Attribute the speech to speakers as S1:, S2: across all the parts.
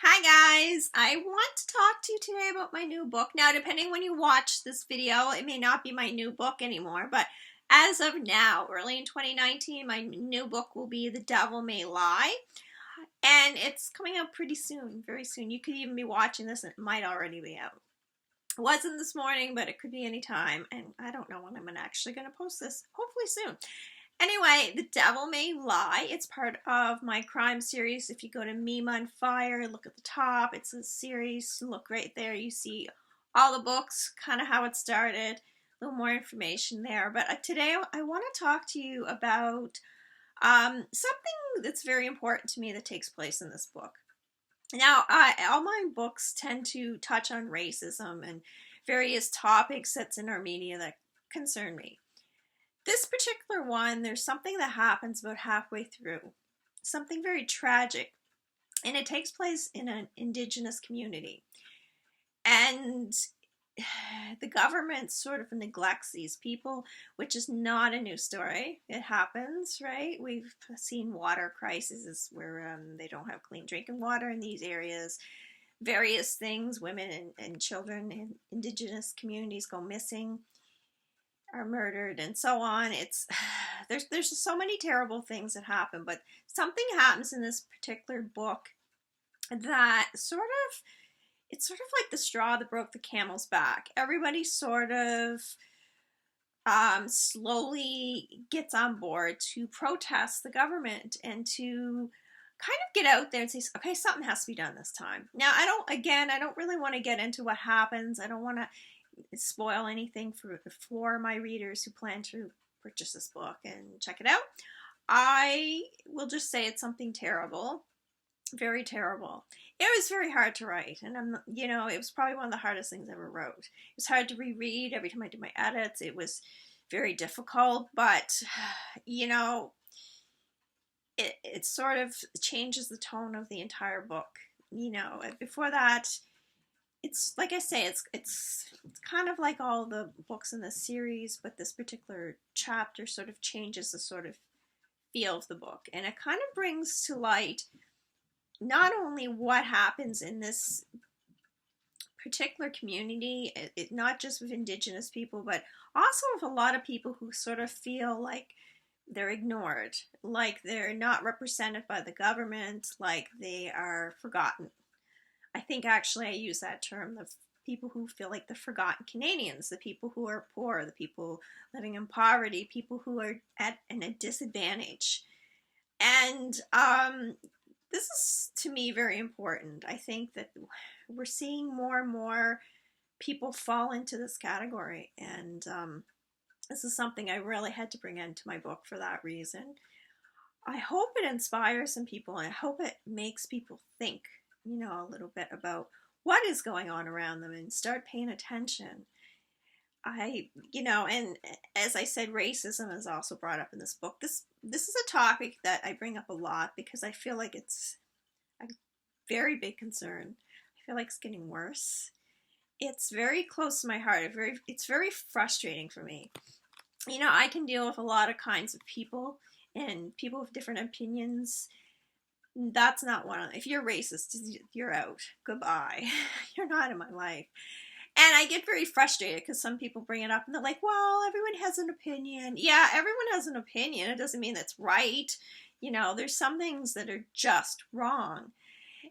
S1: Hi guys, I want to talk to you today about my new book. Now, depending when you watch this video, it may not be my new book anymore, but as of now, early in 2019, my new book will be The Devil May Lie, and it's coming out pretty soon, very soon. You could even be watching this and it might already be out. It wasn't this morning, but it could be any time, and I don't know when I'm actually going to post this, hopefully soon. Anyway, The Devil May Lie. It's part of my crime series. If you go to Mima and Fire, look at the top. It's a series. Look right there. You see all the books, kind of how it started. A little more information there. But today I want to talk to you about something that's very important to me that takes place in this book. Now, all my books tend to touch on racism and various topics that's in our media that concern me. This particular one, there's something that happens about halfway through, something very tragic, and it takes place in an indigenous community. And the government sort of neglects these people, which is not a new story. It happens, right? We've seen water crises where they don't have clean drinking water in these areas. Various things, women and children in indigenous communities go missing, are murdered, and so on. There's just so many terrible things that happen, but something happens in this particular book that it's sort of like the straw that broke the camel's back. Everybody sort of slowly gets on board to protest the government and to kind of get out there and say, okay, something has to be done this time. Now, I don't really want to get into what happens. I don't want to spoil anything for my readers who plan to purchase this book and check it out. I will just say it's something terrible, very terrible. It was very hard to write, and it was probably one of the hardest things I ever wrote. It was hard to reread every time I did my edits. It was very difficult, but it sort of changes the tone of the entire book. Before that, it's like I say, it's kind of like all the books in this series, but this particular chapter sort of changes the sort of feel of the book, and it kind of brings to light not only what happens in this particular community, not just with indigenous people, but also with a lot of people who sort of feel like they're ignored, like they're not represented by the government, like they are forgotten. I think actually I use that term, the people who feel like the forgotten Canadians, the people who are poor, the people living in poverty, people who are at a disadvantage. And this is, to me, very important. I think that we're seeing more and more people fall into this category. And this is something I really had to bring into my book for that reason. I hope it inspires some people, and I hope it makes people think a little bit about what is going on around them and start paying attention. And as I said, racism is also brought up in this book. This is a topic that I bring up a lot because I feel like it's a very big concern. I feel like it's getting worse. It's very close to my heart. It's very frustrating for me. I can deal with a lot of kinds of people and people with different opinions. That's not one of them. If you're racist, you're out. Goodbye. You're not in my life. And I get very frustrated because some people bring it up and they're like, well, everyone has an opinion. Yeah, everyone has an opinion. It doesn't mean that's right. There's some things that are just wrong.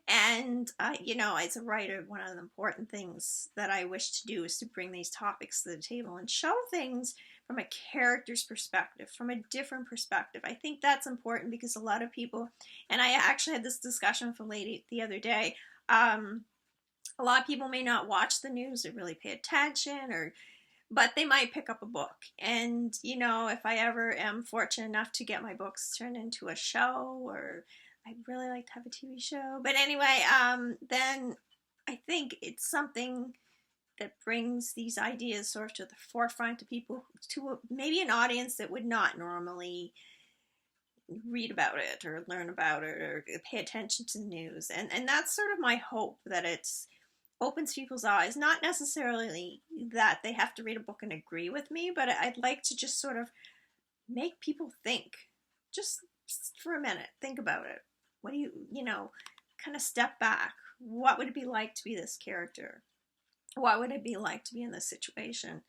S1: And, as a writer, one of the important things that I wish to do is to bring these topics to the table and show things from a character's perspective, from a different perspective. I think that's important because a lot of people, and I actually had this discussion with a lady the other day, a lot of people may not watch the news or really pay attention, but they might pick up a book. And, if I ever am fortunate enough to get my books turned into a show, or I'd really like to have a TV show. But anyway, then I think it's something that brings these ideas sort of to the forefront to people, to maybe an audience that would not normally read about it or learn about it or pay attention to the news. And that's sort of my hope, that it opens people's eyes. Not necessarily that they have to read a book and agree with me, but I'd like to just sort of make people think. Just for a minute, think about it. What do you kind of step back. what would it be like to be this character? What would it be like to be in this situation?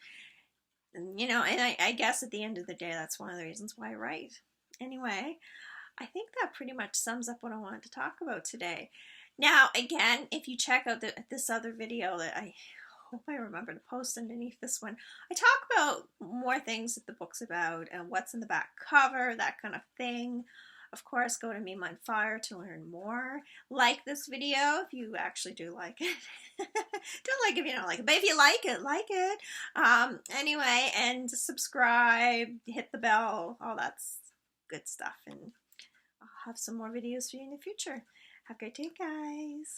S1: And, you know, and I guess at the end of the day, that's one of the reasons why I write. Anyway, I think that pretty much sums up what I wanted to talk about today. Now, again, if you check out this other video that I hope I remember to post underneath this one, I talk about more things that the book's about and what's in the back cover, that kind of thing. Of course, go to Mima on Fire to learn more. Like this video if you actually do like it. Don't like it if you don't like it, but if you like it, like it. Anyway, and subscribe, hit the bell, all that's good stuff. And I'll have some more videos for you in the future. Have a great day, guys.